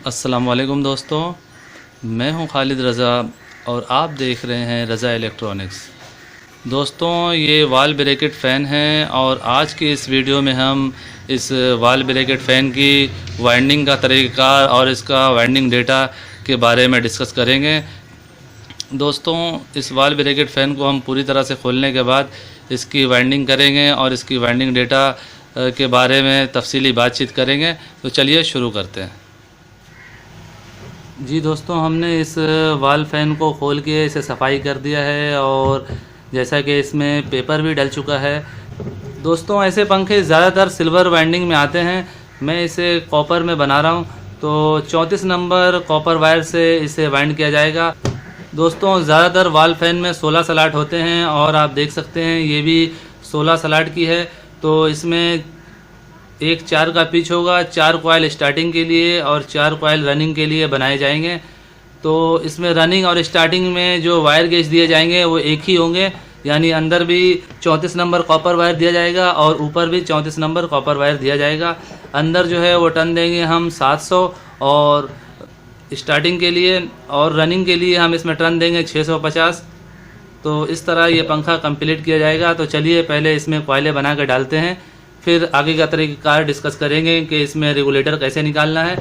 अस्सलाम वालेकुम दोस्तों, मैं हूं खालिद रज़ा और आप देख रहे हैं रज़ा इलेक्ट्रॉनिक्स। दोस्तों, ये वाल ब्रैकेट फ़ैन है और आज की इस वीडियो में हम इस वाल ब्रैकेट फ़ैन की वाइंडिंग का तरीक़ाकार और इसका वाइंडिंग डेटा के बारे में डिस्कस करेंगे। दोस्तों, इस वाल ब्रैकेट फ़ैन को हम पूरी तरह से खोलने के बाद इसकी वाइंडिंग करेंगे और इसकी वाइंडिंग डेटा के बारे में तफसीली बातचीत करेंगे। तो चलिए शुरू करते हैं। जी दोस्तों, हमने इस वाल फ़ैन को खोल के इसे सफाई कर दिया है और जैसा कि इसमें पेपर भी डल चुका है। दोस्तों, ऐसे पंखे ज़्यादातर सिल्वर वाइंडिंग में आते हैं। मैं इसे कॉपर में बना रहा हूँ, तो 34 नंबर कॉपर वायर से इसे वाइंड किया जाएगा। दोस्तों, ज़्यादातर वाल फ़ैन में 16 स्लॉट होते हैं और आप देख सकते हैं ये भी 16 स्लॉट की है। तो इसमें एक 4 का पिच होगा, 4 कॉइल स्टार्टिंग के लिए और 4 कॉइल रनिंग के लिए बनाए जाएंगे। तो इसमें रनिंग और स्टार्टिंग में जो वायर गेज दिए जाएंगे वो एक ही होंगे, यानी अंदर भी 34 नंबर कॉपर वायर दिया जाएगा और ऊपर भी 34 नंबर कॉपर वायर दिया जाएगा। अंदर जो है वो टर्न देंगे हम 700 और स्टार्टिंग के लिए, और रनिंग के लिए हम इसमें टर्न देंगे 650। तो इस तरह ये पंखा कंप्लीट किया जाएगा। तो चलिए पहले इसमें कॉइलें बना के डालते हैं, फिर आगे का तरीक़ाकार डिस्कस करेंगे कि इसमें रेगुलेटर कैसे निकालना है।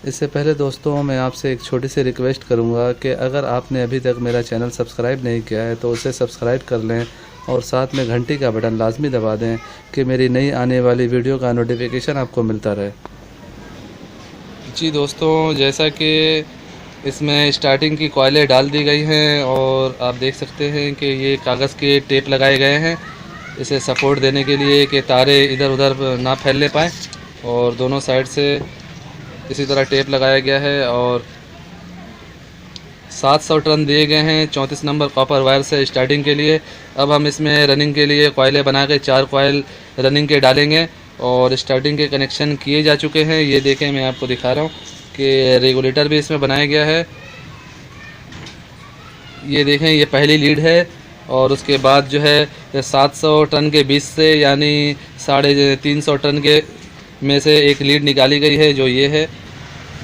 इससे पहले दोस्तों, मैं आपसे एक छोटी सी रिक्वेस्ट करूंगा कि अगर आपने अभी तक मेरा चैनल सब्सक्राइब नहीं किया है तो उसे सब्सक्राइब कर लें और साथ में घंटी का बटन लाजमी दबा दें कि मेरी नई आने वाली वीडियो का नोटिफिकेशन आपको मिलता रहे। जी दोस्तों, जैसा कि इसमें स्टार्टिंग की कॉइलें डाल दी गई हैं और आप देख सकते हैं कि ये कागज़ के टेप लगाए गए हैं इसे सपोर्ट देने के लिए कि तारे इधर उधर ना फैलने पाए, और दोनों साइड से इसी तरह टेप लगाया गया है और 700 टर्न दिए गए हैं 34 नंबर कॉपर वायर से स्टार्टिंग के लिए। अब हम इसमें रनिंग के लिए कॉइलें बना के 4 कॉइल रनिंग के डालेंगे और स्टार्टिंग के कनेक्शन किए जा चुके हैं। ये देखें, मैं आपको दिखा रहा हूँ कि रेगुलेटर भी इसमें बनाया गया है। ये देखें, ये पहली लीड है और उसके बाद जो है 700 टन के बीच से यानी 350 टन के में से एक लीड निकाली गई है, जो ये है।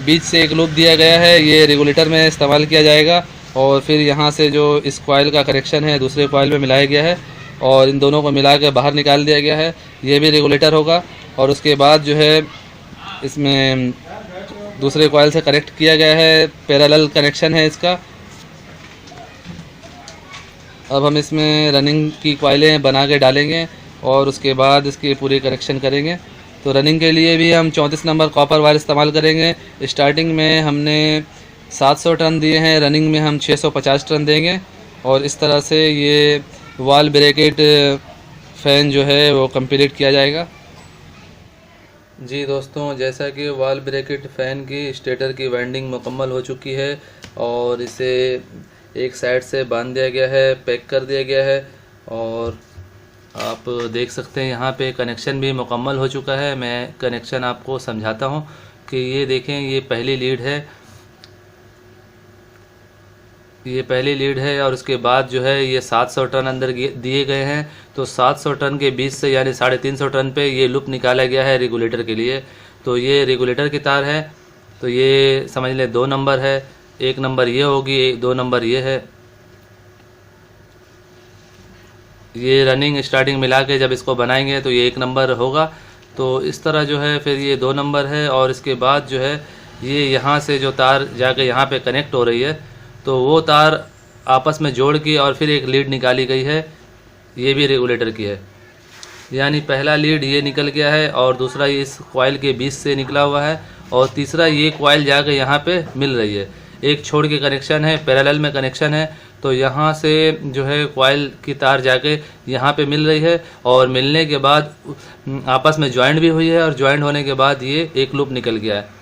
बीच से एक लूप दिया गया है, ये रेगुलेटर में इस्तेमाल किया जाएगा। और फिर यहाँ से जो इस कॉइल का कनेक्शन है दूसरे कॉइल में मिलाया गया है और इन दोनों को मिला के बाहर निकाल दिया गया है। ये भी रेगुलेटर होगा और उसके बाद जो है इसमें दूसरे कॉइल से कनेक्ट किया गया है, पैरेलल कनेक्शन है इसका। अब हम इसमें रनिंग की कॉइलें बना के डालेंगे और उसके बाद इसकी पूरी कनेक्शन करेंगे। तो रनिंग के लिए भी हम 34 नंबर कॉपर वायर इस्तेमाल करेंगे। स्टार्टिंग में हमने 700 टन दिए हैं, रनिंग में हम 650 टन देंगे और इस तरह से ये वाल ब्रैकेट फ़ैन जो है वो कंप्लीट किया जाएगा। जी दोस्तों, जैसा कि वाल ब्रैकेट फ़ैन की स्टेटर की वाइंडिंग मुकम्मल हो चुकी है और इसे एक साइड से बांध दिया गया है, पैक कर दिया गया है और आप देख सकते हैं यहाँ पे कनेक्शन भी मुकम्मल हो चुका है। मैं कनेक्शन आपको समझाता हूँ कि ये देखें, ये पहली लीड है, ये पहली लीड है और उसके बाद जो है ये 700 टन अंदर दिए गए हैं। तो 700 टन के बीच से यानी 350 टन पे ये लूप निकाला गया है रेगुलेटर के लिए। तो ये रेगुलेटर की तार है, तो ये समझ लें 2 नंबर है, 1 नंबर ये होगी, 2 नंबर ये है। ये रनिंग स्टार्टिंग मिला के जब इसको बनाएंगे तो ये 1 नंबर होगा। तो इस तरह जो है फिर ये 2 नंबर है और इसके बाद जो है ये यहाँ से जो तार जाके यहाँ पे कनेक्ट हो रही है, तो वो तार आपस में जोड़ के और फिर एक लीड निकाली गई है, ये भी रेगुलेटर की है। यानी पहला लीड ये निकल गया है और दूसरा ये इस कॉइल के बीच से निकला हुआ है और तीसरा ये कॉइल जाके यहाँ पे मिल रही है। एक छोड़ के कनेक्शन है, पैरेलल में कनेक्शन है, तो यहाँ से जो है कॉइल की तार जाके यहाँ पे मिल रही है और मिलने के बाद आपस में ज्वाइंट भी हुई है और ज्वाइंट होने के बाद ये एक लूप निकल गया है।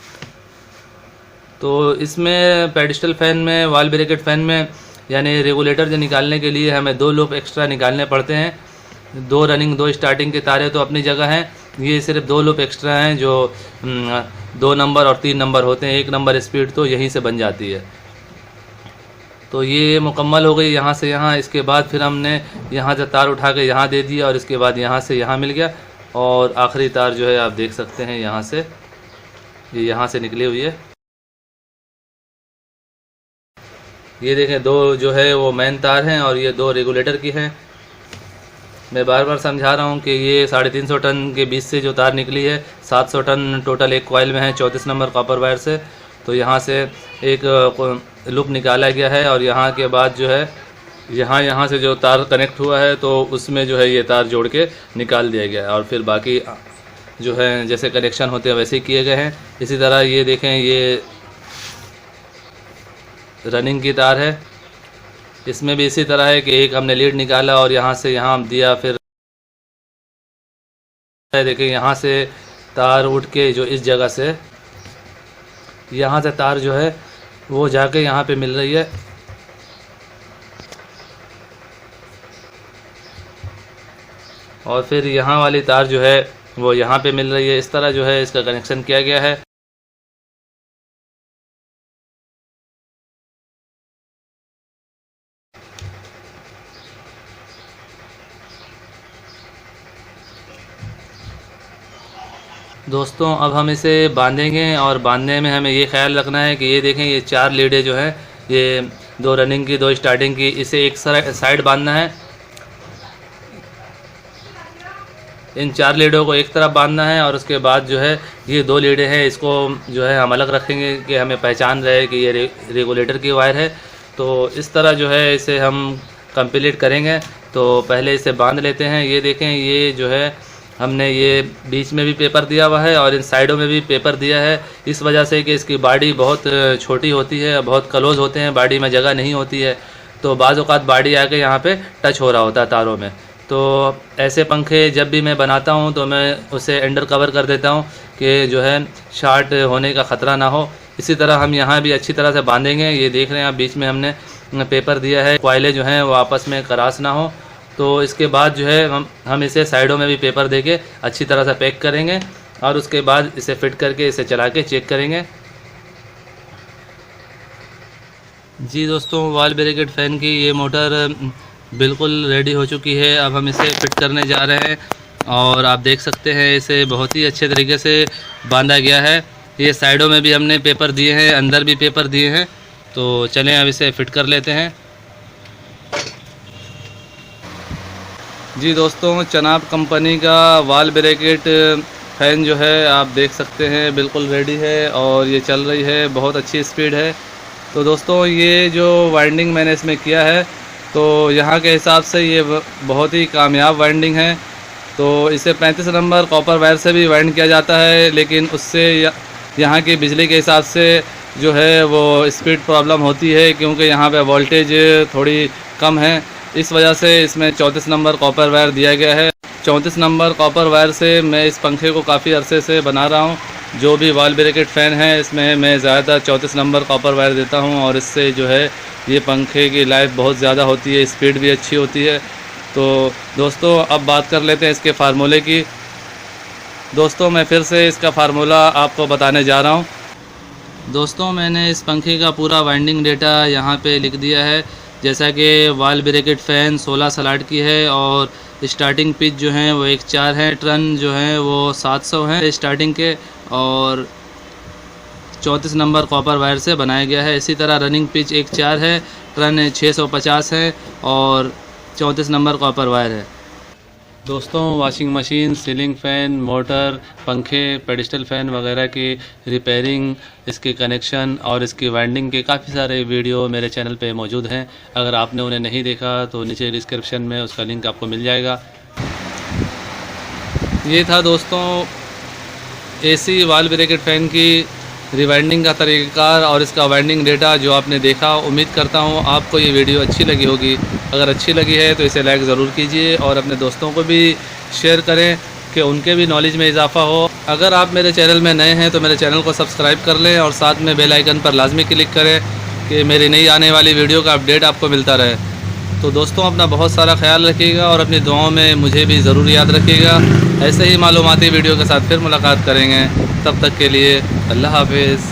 तो इसमें पेडिस्टल फ़ैन में, वाल ब्रैकेट फ़ैन में यानी रेगुलेटर जो निकालने के लिए हमें 2 लूप एक्स्ट्रा निकालने पड़ते हैं। 2 रनिंग 2 स्टार्टिंग के तारे तो अपनी जगह हैं, ये सिर्फ 2 लूप एक्स्ट्रा हैं जो 2 नंबर और 3 नंबर होते हैं। 1 नंबर स्पीड तो यहीं से बन जाती है। तो ये मुकम्मल हो गई यहाँ से यहाँ। इसके बाद फिर हमने यहाँ से तार उठा के यहाँ दे दिया और इसके बाद यहाँ से यहाँ मिल गया और आखिरी तार जो है आप देख सकते हैं यहाँ से, ये यहाँ से निकली हुई है। ये देखें, 2 जो है वो मेन तार हैं और ये 2 रेगुलेटर की हैं। मैं बार बार समझा रहा हूँ कि ये 350 टन के बीच से जो तार निकली है, 700 टन टोटल एक कॉइल में है 34 नंबर कॉपर वायर से। तो यहाँ से एक लूप निकाला गया है और यहाँ के बाद जो है यहाँ से जो तार कनेक्ट हुआ है तो उसमें जो है ये तार जोड़ के निकाल दिया गया है और फिर बाकी जो है जैसे कनेक्शन होते हैं वैसे ही किए गए हैं। इसी तरह ये देखें, ये रनिंग की तार है, इसमें भी इसी तरह है कि एक हमने लीड निकाला और यहाँ से यहाँ दिया, फिर देखें यहाँ से तार उठ के जो इस जगह से यहाँ से तार जो है वो जाके यहाँ पे मिल रही है। और फिर यहाँ वाली तार जो है वो यहाँ पे मिल रही है। इस तरह जो है इसका कनेक्शन किया गया है। दोस्तों अब हम इसे बांधेंगे और बांधने में हमें ये ख्याल रखना है कि ये देखें, ये 4 लीडें जो हैं, ये 2 रनिंग की 2 स्टार्टिंग की, इसे एक साइड बांधना है। इन 4 लीडों को एक तरफ बांधना है और उसके बाद जो है ये 2 लीडें हैं, इसको जो है हम अलग रखेंगे कि हमें पहचान रहे कि ये रेगुलेटर की वायर है। तो इस तरह जो है इसे हम कंप्लीट करेंगे। तो पहले इसे बांध लेते हैं। ये देखें, ये जो है हमने ये बीच में भी पेपर दिया हुआ है और इन साइडों में भी पेपर दिया है, इस वजह से कि इसकी बाडी बहुत छोटी होती है, बहुत क्लोज होते हैं, बाडी में जगह नहीं होती है, तो बाज़ औक़ात बाडी आके यहाँ पे टच हो रहा होता है तारों में। तो ऐसे पंखे जब भी मैं बनाता हूँ तो मैं उसे अंडर कवर कर देता हूँ कि जो है शॉर्ट होने का ख़तरा ना हो। इसी तरह हम यहाँ भी अच्छी तरह से बांधेंगे। ये देख रहे हैं आप, बीच में हमने पेपर दिया है, कॉइलें जो हैं वो आपस में क्रॉस ना हो। तो इसके बाद जो है हम इसे साइडों में भी पेपर देके अच्छी तरह से पैक करेंगे और उसके बाद इसे फिट करके इसे चला के चेक करेंगे। जी दोस्तों, वॉल ब्रैकेट फ़ैन की ये मोटर बिल्कुल रेडी हो चुकी है। अब हम इसे फिट करने जा रहे हैं और आप देख सकते हैं इसे बहुत ही अच्छे तरीके से बांधा गया है। ये साइडों में भी हमने पेपर दिए हैं, अंदर भी पेपर दिए हैं। तो चलें अब इसे फिट कर लेते हैं। जी दोस्तों, चनाब कंपनी का वॉल ब्रैकेट फ़ैन जो है आप देख सकते हैं बिल्कुल रेडी है और ये चल रही है, बहुत अच्छी स्पीड है। तो दोस्तों, ये जो वाइंडिंग मैंने इसमें किया है तो यहाँ के हिसाब से ये बहुत ही कामयाब वाइंडिंग है। तो इसे 35 नंबर कॉपर वायर से भी वाइंड किया जाता है, लेकिन उससे यहाँ की बिजली के हिसाब से जो है वो स्पीड प्रॉब्लम होती है, क्योंकि यहाँ पे वोल्टेज थोड़ी कम है। इस वजह से इसमें 34 नंबर कॉपर वायर दिया गया है। 34 नंबर कॉपर वायर से मैं इस पंखे को काफ़ी अरसे से बना रहा हूँ। जो भी वॉल ब्रैकेट फ़ैन है इसमें मैं ज़्यादातर 34 नंबर कॉपर वायर देता हूँ और इससे जो है ये पंखे की लाइफ बहुत ज़्यादा होती है, स्पीड भी अच्छी होती है। तो दोस्तों, अब बात कर लेते हैं इसके फार्मूले की। दोस्तों, मैं फिर से इसका फार्मूला आपको बताने जा रहा हूँ। दोस्तों, मैंने इस पंखे का पूरा वाइंडिंग डेटा यहाँ पे लिख दिया है। जैसा कि वॉल ब्रैकेट फ़ैन 16 स्लॉट की है और स्टार्टिंग पिच जो है वो 1.4 है, टर्न जो है वो 700 है स्टार्टिंग के, और 34 नंबर कॉपर वायर से बनाया गया है। इसी तरह रनिंग पिच 1.4 है, टर्न 650 है और 34 नंबर कॉपर वायर है। दोस्तों, washing machine, ceiling fan, motor, पंखे, पेडिस्टल फ़ैन वगैरह की रिपेयरिंग, इसके कनेक्शन और इसकी वाइंडिंग के काफ़ी सारे वीडियो मेरे चैनल पे मौजूद हैं। अगर आपने उन्हें नहीं देखा तो नीचे डिस्क्रिप्शन में उसका लिंक आपको मिल जाएगा। ये था दोस्तों एसी वॉल ब्रैकेट फ़ैन की रिवाइंडिंग का तरीक़ाकार और इसका वाइंडिंग डेटा जो आपने देखा। उम्मीद करता हूँ आपको ये वीडियो अच्छी लगी होगी। अगर अच्छी लगी है तो इसे लाइक ज़रूर कीजिए और अपने दोस्तों को भी शेयर करें कि उनके भी नॉलेज में इजाफ़ा हो। अगर आप मेरे चैनल में नए हैं तो मेरे चैनल को सब्सक्राइब कर लें और साथ में बेल आइकन पर लाजमी क्लिक करें कि मेरी नई आने वाली वीडियो का अपडेट आपको मिलता रहे। तो दोस्तों, अपना बहुत सारा ख्याल रखिएगा और अपनी दुआओं में मुझे भी ज़रूर याद रखिएगा। ऐसे ही मालूमाती वीडियो के साथ फिर मुलाकात करेंगे। तब तक के लिए अल्लाह हाफिज़।